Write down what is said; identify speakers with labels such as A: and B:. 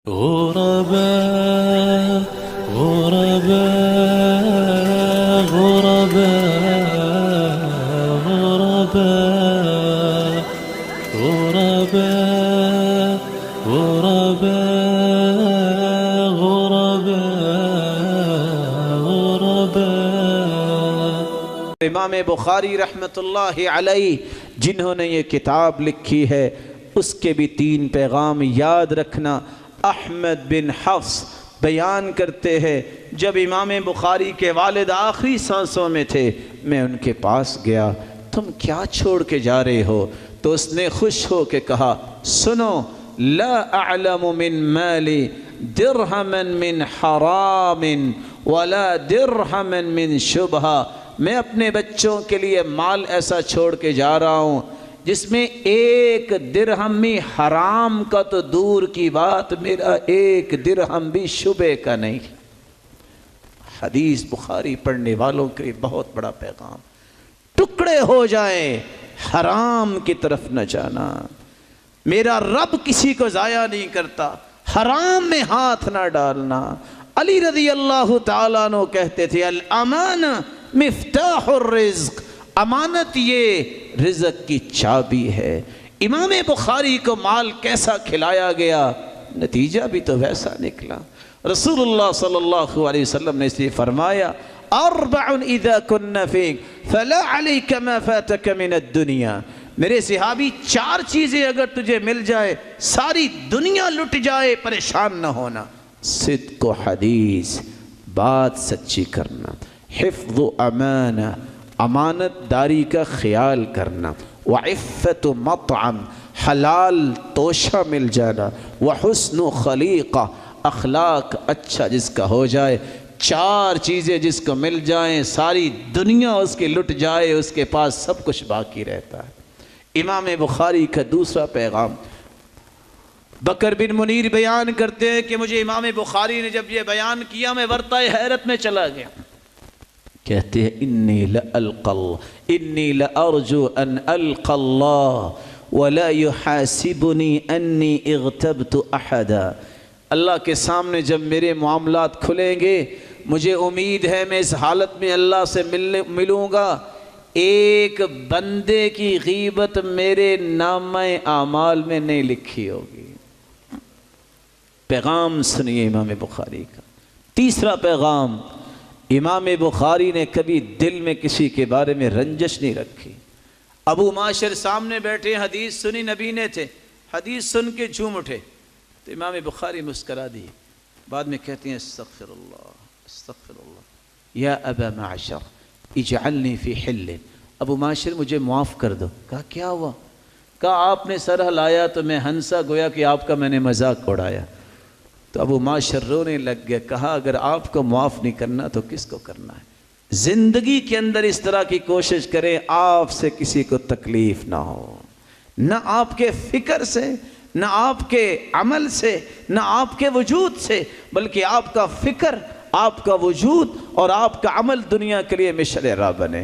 A: غربا غربا غربا غربا غربا غربا غربا غربا
B: امام بخاری رحمت اللہ علیہ جنہوں نے یہ کتاب لکھی ہے اس کے بھی 3 پیغام یاد رکھنا۔ احمد بن حفص بیان کرتے ہیں جب امام بخاری کے والد آخری سانسوں میں تھے میں ان کے پاس گیا، تم کیا چھوڑ کے جا رہے ہو؟ تو اس نے خوش ہو کے کہا سنو، لا اعلم من مالی درہما من حرام ولا درہما من شبہہ، میں اپنے بچوں کے لیے مال ایسا چھوڑ کے جا رہا ہوں جس میں 1 درہم بھی حرام کا تو دور کی بات، میرا 1 درہم بھی شبہ کا نہیں۔ حدیث بخاری پڑھنے والوں کے لیے بہت بڑا پیغام، ٹکڑے ہو جائیں حرام کی طرف نہ جانا۔ میرا رب کسی کو ضائع نہیں کرتا، حرام میں ہاتھ نہ ڈالنا۔ علی رضی اللہ تعالیٰ عنہ کہتے تھے الامان مفتاح الرزق، امانت یہ رزق کی چابی ہے۔ امام بخاری کو مال کیسا کھلایا گیا، نتیجہ بھی تو ویسا نکلا۔ رسول اللہ صلی اللہ علیہ وسلم نے اس لیے فرمایا 4 اذا کن فیک فلا علیک ما فاتک من الدنیا، میرے صحابی 4 چیزیں اگر تجھے مل جائے ساری دنیا لٹ جائے پریشان نہ ہونا۔ صدق و حدیث، بات سچی کرنا، حفظ و امانہ، امانت داری کا خیال کرنا، وعفت مطعم، حلال توشہ مل جانا، وحسن خلیقہ، اخلاق اچھا جس کا ہو جائے۔ 4 چیزیں جس کو مل جائیں ساری دنیا اس کی لٹ جائے، اس کے پاس سب کچھ باقی رہتا ہے۔ امام بخاری کا دوسرا پیغام، بکر بن منیر بیان کرتے ہیں کہ مجھے امام بخاری نے جب یہ بیان کیا میں ورطہ حیرت میں چلا گیا۔ کہتے ہیں انی لأرجو ان القى اللہ ولا يحاسبنی انی اغتبت احدا، اللہ کے سامنے جب میرے معاملات کھلیں گے مجھے امید ہے میں اس حالت میں اللہ سے ملوں گا ایک بندے کی غیبت میرے نامہ اعمال میں نہیں لکھی ہوگی۔ پیغام سنیے امام بخاری کا۔ تیسرا پیغام، امام بخاری نے کبھی دل میں کسی کے بارے میں رنجش نہیں رکھی۔ ابو معاشر سامنے بیٹھے، حدیث سنی نبی نے تھے، حدیث سن کے جھوم اٹھے تو امام بخاری مسکرا دی، بعد میں کہتے ہیں استغفر اللہ استغفر اللہ یا ابا معشر اجعلنی فی حل، ابو معاشر مجھے معاف کر دو۔ کہا کیا ہوا؟ کہا آپ نے سر ہلایا تو میں ہنسا گویا کہ آپ کا میں نے مذاق اڑایا۔ تو ابو معاشر رونے لگ گیا، کہا اگر آپ کو معاف نہیں کرنا تو کس کو کرنا ہے؟ زندگی کے اندر اس طرح کی کوشش کریں آپ سے کسی کو تکلیف نہ ہو، نہ آپ کے فکر سے، نہ آپ کے عمل سے، نہ آپ کے وجود سے، بلکہ آپ کا فکر، آپ کا وجود اور آپ کا عمل دنیا کے لیے مشعل راہ بنے۔